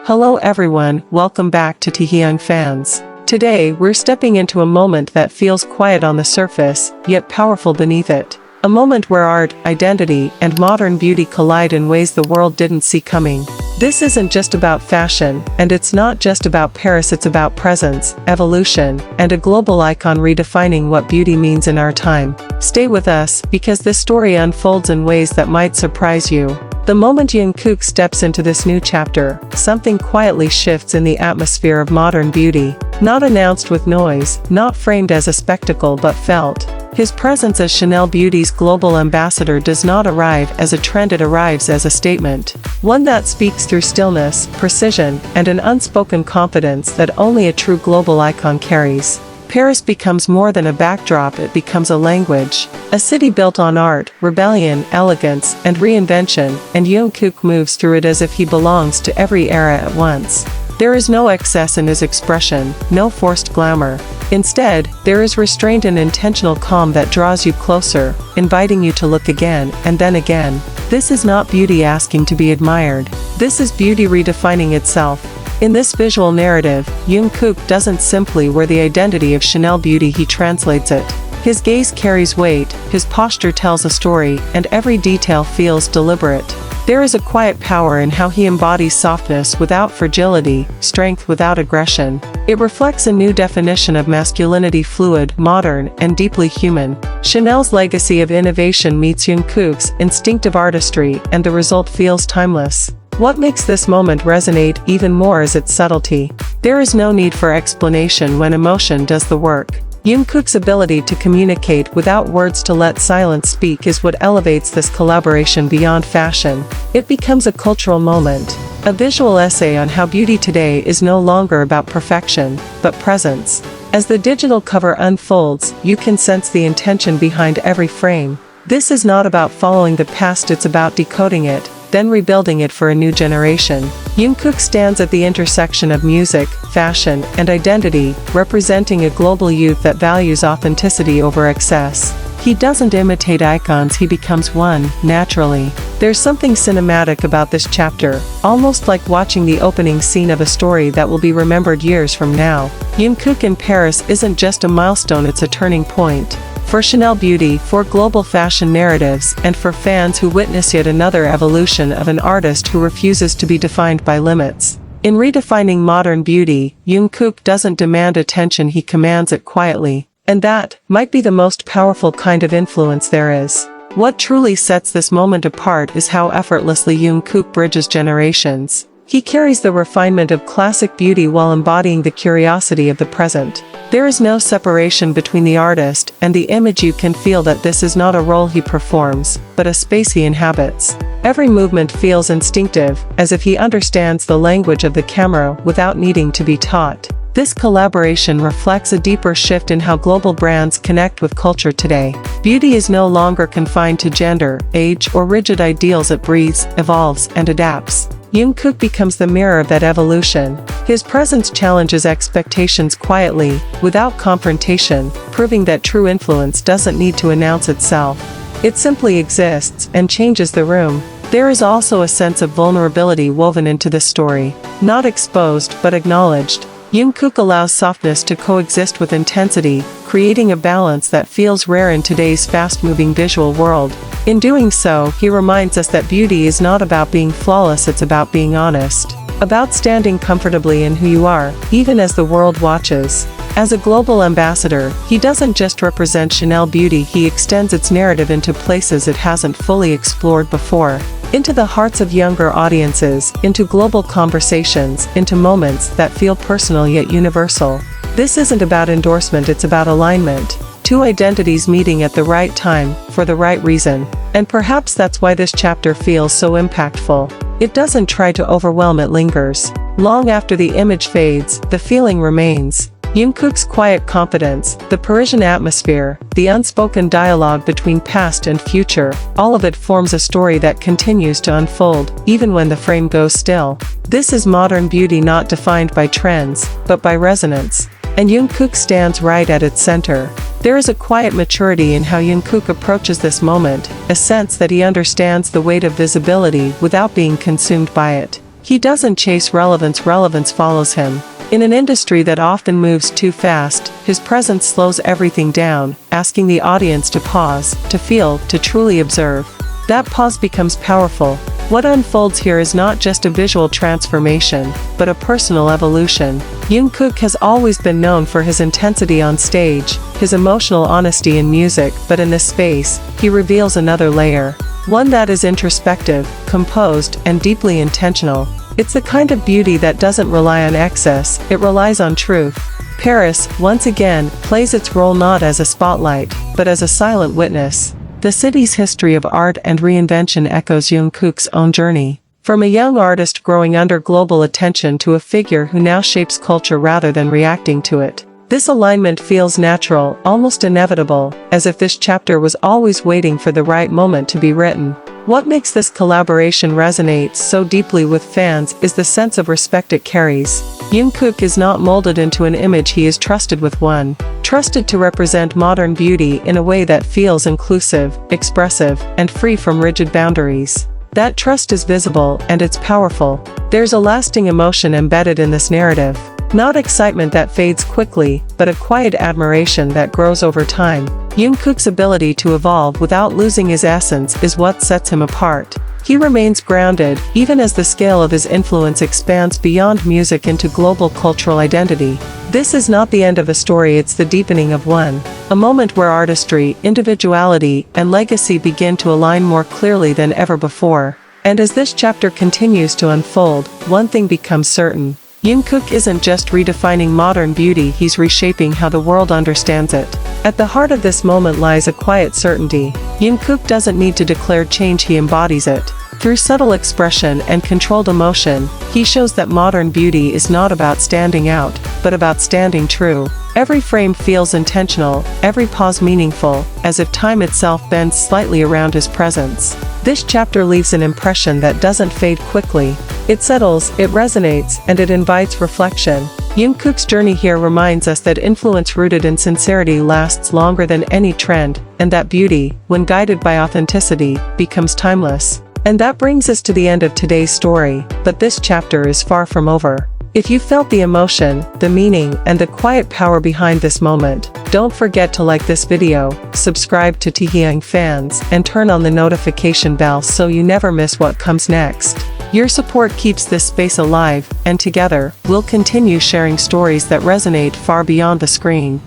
Hello everyone, welcome back to Taehyung Fans. Today, we're stepping into a moment that feels quiet on the surface, yet powerful beneath it. A moment where art, identity, and modern beauty collide in ways the world didn't see coming. This isn't just about fashion, and it's not just about Paris, it's about presence, evolution, and a global icon redefining what beauty means in our time. Stay with us, because this story unfolds in ways that might surprise you. The moment Jungkook steps into this new chapter, something quietly shifts in the atmosphere of modern beauty. Not announced with noise, not framed as a spectacle but felt. His presence as Chanel Beauty's global ambassador does not arrive as a trend, it arrives as a statement. One that speaks through stillness, precision, and an unspoken confidence that only a true global icon carries. Paris becomes more than a backdrop, it becomes a language. A city built on art, rebellion, elegance, and reinvention, and Jungkook moves through it as if he belongs to every era at once. There is no excess in his expression, no forced glamour. Instead, there is restraint and intentional calm that draws you closer, inviting you to look again, and then again. This is not beauty asking to be admired. This is beauty redefining itself. In this visual narrative, Jungkook doesn't simply wear the identity of Chanel Beauty, he translates it. His gaze carries weight, his posture tells a story, and every detail feels deliberate. There is a quiet power in how he embodies softness without fragility, strength without aggression. It reflects a new definition of masculinity, fluid, modern, and deeply human. Chanel's legacy of innovation meets Jungkook's instinctive artistry, and the result feels timeless. What makes this moment resonate even more is its subtlety. There is no need for explanation when emotion does the work. Jungkook's ability to communicate without words, to let silence speak, is what elevates this collaboration beyond fashion. It becomes a cultural moment, a visual essay on how beauty today is no longer about perfection, but presence. As the digital cover unfolds, you can sense the intention behind every frame. This is not about following the past, it's about decoding it, then rebuilding it for a new generation. Jungkook stands at the intersection of music, fashion, and identity, representing a global youth that values authenticity over excess. He doesn't imitate icons, he becomes one, naturally. There's something cinematic about this chapter, almost like watching the opening scene of a story that will be remembered years from now. Jungkook in Paris isn't just a milestone, it's a turning point. For Chanel Beauty, for global fashion narratives, and for fans who witness yet another evolution of an artist who refuses to be defined by limits. In redefining modern beauty, Jungkook doesn't demand attention, he commands it quietly. And that might be the most powerful kind of influence there is. What truly sets this moment apart is how effortlessly Jungkook bridges generations. He carries the refinement of classic beauty while embodying the curiosity of the present. There is no separation between the artist and the image. You can feel that this is not a role he performs, but a space he inhabits. Every movement feels instinctive, as if he understands the language of the camera without needing to be taught. This collaboration reflects a deeper shift in how global brands connect with culture today. Beauty is no longer confined to gender, age, or rigid ideals, it breathes, evolves, and adapts. Jungkook becomes the mirror of that evolution. His presence challenges expectations quietly, without confrontation, proving that true influence doesn't need to announce itself. It simply exists and changes the room. There is also a sense of vulnerability woven into this story. Not exposed but acknowledged. Jungkook allows softness to coexist with intensity, creating a balance that feels rare in today's fast-moving visual world. In doing so, he reminds us that beauty is not about being flawless, it's about being honest. About standing comfortably in who you are, even as the world watches. As a global ambassador, he doesn't just represent Chanel Beauty, he extends its narrative into places it hasn't fully explored before. Into the hearts of younger audiences, into global conversations, into moments that feel personal yet universal. This isn't about endorsement, it's about alignment. Two identities meeting at the right time, for the right reason. And perhaps that's why this chapter feels so impactful. It doesn't try to overwhelm, it lingers. Long after the image fades, the feeling remains. Jungkook's quiet confidence, the Parisian atmosphere, the unspoken dialogue between past and future, all of it forms a story that continues to unfold, even when the frame goes still. This is modern beauty, not defined by trends, but by resonance. And Jungkook stands right at its center. There is a quiet maturity in how Jungkook approaches this moment, a sense that he understands the weight of visibility without being consumed by it. He doesn't chase relevance, relevance follows him. In an industry that often moves too fast, his presence slows everything down, asking the audience to pause, to feel, to truly observe. That pause becomes powerful. What unfolds here is not just a visual transformation, but a personal evolution. Jungkook has always been known for his intensity on stage, his emotional honesty in music, but in this space, he reveals another layer. One that is introspective, composed, and deeply intentional. It's the kind of beauty that doesn't rely on excess, it relies on truth. Paris, once again, plays its role not as a spotlight, but as a silent witness. The city's history of art and reinvention echoes Jungkook's own journey. From a young artist growing under global attention to a figure who now shapes culture rather than reacting to it. This alignment feels natural, almost inevitable, as if this chapter was always waiting for the right moment to be written. What makes this collaboration resonate so deeply with fans is the sense of respect it carries. Jungkook is not molded into an image, he is trusted with one. Trusted to represent modern beauty in a way that feels inclusive, expressive, and free from rigid boundaries. That trust is visible, and it's powerful. There's a lasting emotion embedded in this narrative. Not excitement that fades quickly, but a quiet admiration that grows over time. Jungkook's ability to evolve without losing his essence is what sets him apart. He remains grounded, even as the scale of his influence expands beyond music into global cultural identity. This is not the end of a story, it's the deepening of one. A moment where artistry, individuality, and legacy begin to align more clearly than ever before. And as this chapter continues to unfold, one thing becomes certain. Jungkook isn't just redefining modern beauty, he's reshaping how the world understands it. At the heart of this moment lies a quiet certainty. Jungkook doesn't need to declare change, he embodies it. Through subtle expression and controlled emotion, he shows that modern beauty is not about standing out, but about standing true. Every frame feels intentional, every pause meaningful, as if time itself bends slightly around his presence. This chapter leaves an impression that doesn't fade quickly. It settles, it resonates, and it invites reflection. Jungkook's journey here reminds us that influence rooted in sincerity lasts longer than any trend, and that beauty, when guided by authenticity, becomes timeless. And that brings us to the end of today's story, but this chapter is far from over. If you felt the emotion, the meaning, and the quiet power behind this moment, don't forget to like this video, subscribe to Taehyung Fans, and turn on the notification bell so you never miss what comes next. Your support keeps this space alive, and together, we'll continue sharing stories that resonate far beyond the screen.